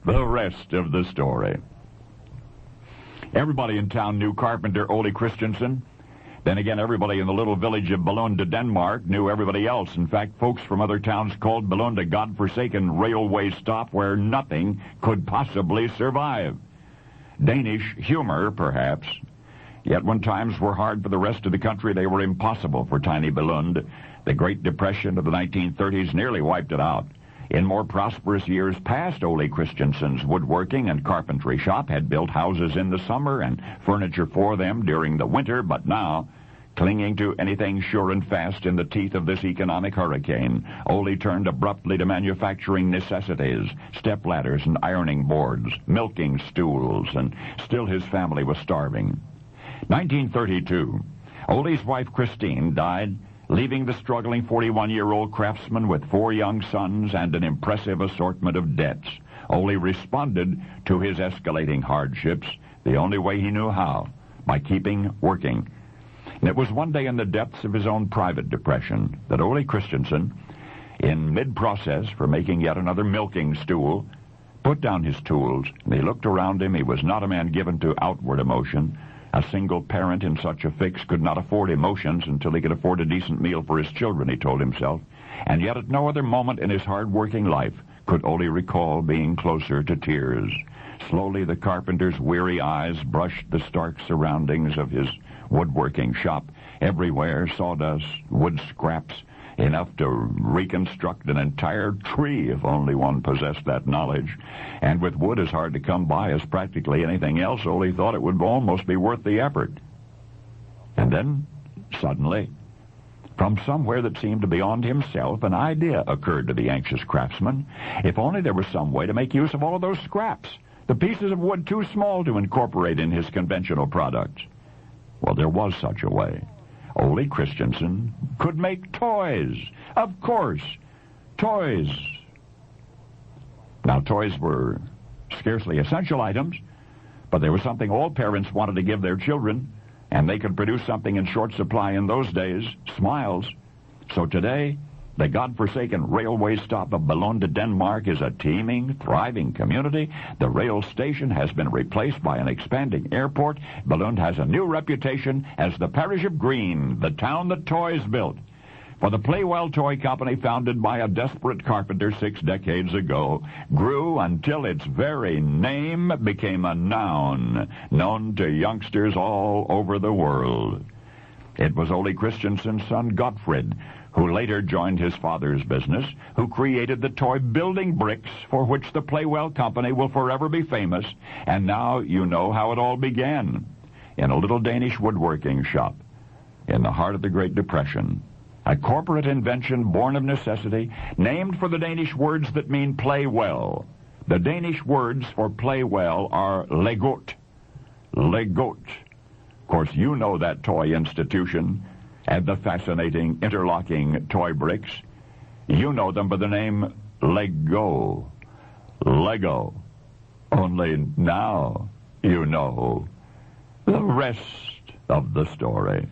The rest of the story. Everybody in town knew carpenter Ole Christiansen. Then again, everybody in the little village of Billund, Denmark, knew everybody else. In fact, folks from other towns called Billund a godforsaken railway stop where nothing could possibly survive. Danish humor, perhaps. Yet when times were hard for the rest of the country, they were impossible for tiny Billund. The Great Depression of the 1930s nearly wiped it out. In more prosperous years past, Ole Christiansen's woodworking and carpentry shop had built houses in the summer and furniture for them during the winter, but now, clinging to anything sure and fast in the teeth of this economic hurricane, Ole turned abruptly to manufacturing necessities, stepladders and ironing boards, milking stools, and still his family was starving. 1932, Ole's wife Christine died, leaving the struggling 41-year-old craftsman with 4 young sons and an impressive assortment of debts. Ole responded to his escalating hardships the only way he knew how, by keeping working. And it was one day in the depths of his own private depression that Ole Christiansen, in mid-process for making yet another milking stool, put down his tools, and he looked around him. He was not a man given to outward emotion. A single parent in such a fix could not afford emotions until he could afford a decent meal for his children, he told himself. And yet at no other moment in his hard-working life could Ole recall being closer to tears. Slowly the carpenter's weary eyes brushed the stark surroundings of his woodworking shop. Everywhere, sawdust, wood scraps, enough to reconstruct an entire tree if only one possessed that knowledge. And with wood as hard to come by as practically anything else, Ole thought it would almost be worth the effort. And then, suddenly, from somewhere that seemed beyond himself, an idea occurred to the anxious craftsman. If only there was some way to make use of all of those scraps, the pieces of wood too small to incorporate in his conventional products. Well, there was such a way. Ole Christiansen could make toys. Of course, toys. Now, toys were scarcely essential items, but there was something all parents wanted to give their children, and they could produce something in short supply in those days, smiles. So today, the godforsaken railway stop of Billund, Denmark is a teeming, thriving community. The rail station has been replaced by an expanding airport. Billund has a new reputation as the parish of Green, the town that toys built. For the Playwell Toy Company, founded by a desperate carpenter 6 decades ago, grew until its very name became a noun, known to youngsters all over the world. It was Ole Christiansen's son, Gottfried, who later joined his father's business, who created the toy building bricks for which the Playwell Company will forever be famous. And now you know how it all began. In a little Danish woodworking shop in the heart of the Great Depression. A corporate invention born of necessity, named for the Danish words that mean play well. The Danish words for play well are legot. Legot. Of course, you know that toy institution and the fascinating interlocking toy bricks. You know them by the name Lego. Lego. Only now you know the rest of the story.